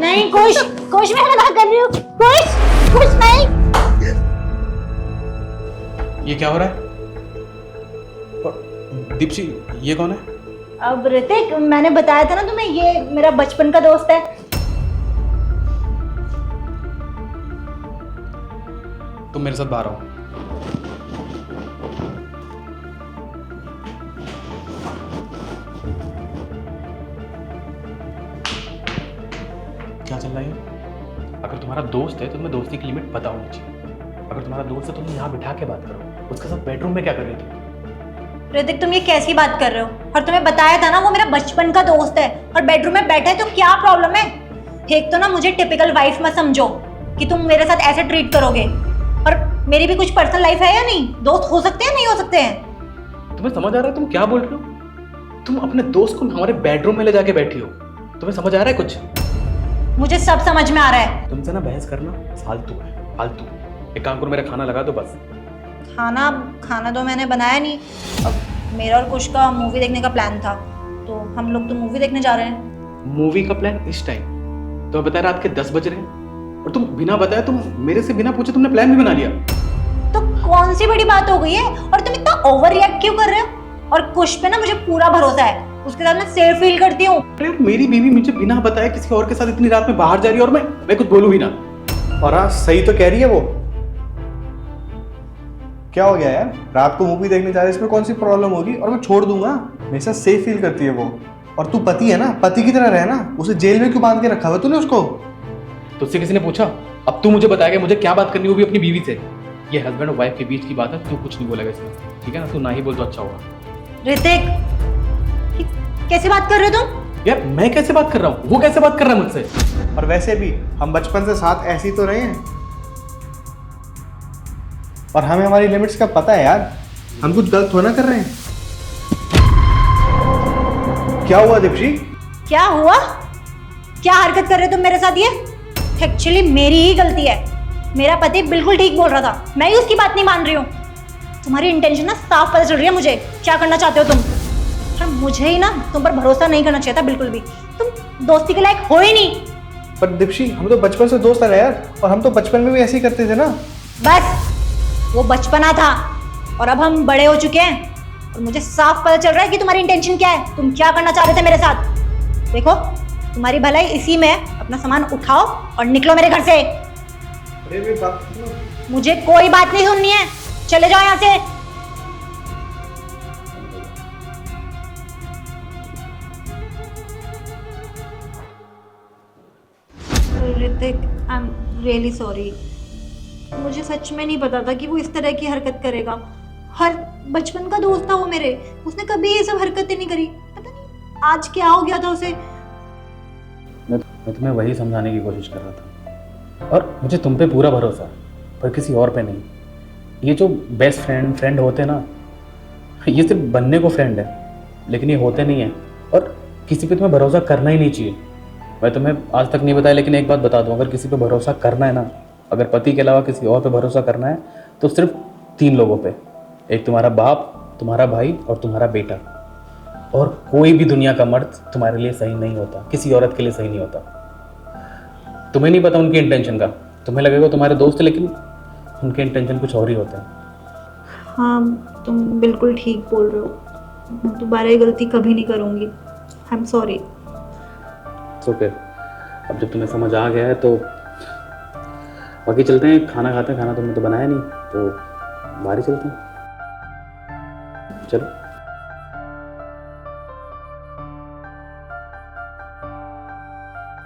नहीं कुछ कुछ मैं मना कर रही हूँ, कुछ कुछ नहीं। ये क्या हो रहा है? और दीप्ति, ये कौन है? अब ऋतिक, मैंने बताया था ना तुम्हें, ये मेरा बचपन का दोस्त है। तुम मेरे साथ बाहर आओ। क्या चल रहा है? अगर तुम्हारा दोस्त है तो तुम्हें दोस्ती की लिमिट पता होनी चाहिए। अगर तुम्हारा दोस्त है तो तुम यहाँ बिठा के बात करो। उसके साथ बेडरूम में क्या कर रही थी? ऋतिक, तुम ये कैसी बात कर रहे हो? और तुम्हें बताया था ना वो मेरा बचपन का दोस्त है और बेडरूम में बैठा है, तो क्या प्रॉब्लम है? एक तो ना मुझे टिपिकल वाइफ मत समझो कि तुम मेरे साथ ऐसे ट्रीट करोगे, और मेरी भी कुछ पर्सनल लाइफ है या नहीं? दोस्त हो सकते हैं, नहीं हो सकते हैं? तुम्हें समझ आ रहा है तुम क्या बोल रहे हो? तुम अपने दोस्त को हमारे बेडरूम में ले जाके बैठी हो। तुम्हें समझ आ रहा है कुछ? मुझे सब समझ में आ रहा है। तुमसे ना बहस करना फालतू है, फालतू। एक काम करो, मेरा खाना लगा दो बस। खाना तो मैंने बनाया नहीं। अब मेरा और कुश का मूवी देखने का प्लान था, तो हम लोग तो मूवी देखने जा रहे हैं। मूवी का प्लान इस टाइम? तो बताया रात के 10 बज रहे हैं और तुम बिना बताया, तुम मेरे से बिना पूछे तुमने प्लान भी बना लिया। तो कौन सी बड़ी बात हो गई है? और तुम इतना ओवर रिएक्ट क्यों कर रहे हो? और कुश पे ना मुझे पूरा भरोसा है, उसके साथ मैं सेफ फील करती हूँ। मेरी बीवी मुझे बिना बताए किसी और के साथ इतनी रात में बाहर जा रही है और मैं कुछ बोलूं भी ना। और हाँ, सही तो कह रही है वो। क्या हो गया यार, रात को मूवी देखने जा रहे, इसमें कौन सी प्रॉब्लम होगी? और मैं छोड़ दूंगा, मेरे साथ सेफ फील करती है वो। और तू पति है ना, पति की तरह रहे ना। उसे जेल में क्यों बांध के रखा हुआ तूने उसको? तुझसे किसी ने पूछा? अब तू मुझे बताएगा मुझे क्या बात करनी, वो भी अपनी बीवी से। ये हस्बैंड और वाइफ के बीच की बात है, तू कुछ नहीं बोलेगा इसमें, ठीक है ना? तू ना ही बोल तो अच्छा होगा। ऋतिक, कैसे बात कर रहे हो तुम? यार मैं कैसे बात कर रहा हूँ, वो कैसे बात कर रहा है मुझसे? और वैसे भी हम बचपन से साथ ऐसे ही तो रहे हैं, और हमें हमारी लिमिट्स का पता है यार। हम कुछ गलत थोड़ा ना कर रहे हैं। क्या हुआ दीप्ति? क्या हुआ? क्या हरकत कर रहे हो तुम मेरे साथ? ये एक्चुअली मेरी ही गलती है। मेरा पति बिल्कुल ठीक बोल रहा था, मैं ही उसकी बात नहीं मान रही हूँ। तुम्हारी इंटेंशन ना साफ पता चल रही है मुझे, क्या करना चाहते हो तुम। और मुझे ही ना तुम पर भरोसा नहीं करना चाहिए था बिल्कुल भी। तुम दोस्ती के लायक हो ही नहीं। पर दीप्ति, हम तो बचपन से दोस्त है यार, और हम तो बचपन में भी ऐसे ही करते थे ना। बस वो बचपना था, और अब हम बड़े हो चुके हैं, और मुझे साफ पता चल रहा है कि तुम्हारी इंटेंशन क्या है, तुम क्या करना चाह रहे थे मेरे साथ। देखो, तुम्हारी भलाई इसी में है। अपना सामान उठाओ और निकलो मेरे घर से। मुझे कोई बात नहीं सुननी है, चले जाओ यहाँ से। Hrithik, I am really sorry. मुझे सच में नहीं पता था कि वो इस तरह की हरकत करेगा। हर बचपन का दोस्त था वो मेरे, उसने कभी ये सब हरकतें नहीं करी। पता नहीं आज क्या हो गया था उसे। मैं तुम्हें वही समझाने की कोशिश कर रहा था, और मुझे तुम पे पूरा भरोसा है, पर किसी और पे नहीं। ये जो बेस्ट फ्रेंड होते हैं ना, ये सिर्फ बनने को फ्रेंड है, लेकिन ये होते नहीं है। और किसी पे तुम्हें भरोसा करना ही नहीं चाहिए। मैं तुम्हें आज तक नहीं बताया, लेकिन एक बात बता दूं, अगर किसी पे भरोसा करना है ना, अगर पति के अलावा किसी और पे भरोसा करना है, तो सिर्फ 3 लोगों पे। एक तुम्हारा बाप, तुम्हारा भाई और तुम्हारा बेटा। और कोई भी दुनिया का मर्द तुम्हारे लिए सही नहीं होता, किसी औरत के लिए सही नहीं होता। तुम्हें नहीं पता उनकी इंटेंशन का, तुम्हें लगेगा तुम्हारे दोस्त है, लेकिन उनके इंटेंशन कुछ और ही होते हैं। हाँ, तुम बिल्कुल ठीक बोल रहे हो। मैं दोबारा ये गलती कभी नहीं करूँगी। I am sorry. ओके, अब जब तुम्हें समझ आ गया है तो बाकी चलते हैं, खाना खाते हैं। खाना तुमने तो बनाया नहीं, तो बाहर ही चलते हैं। चलो।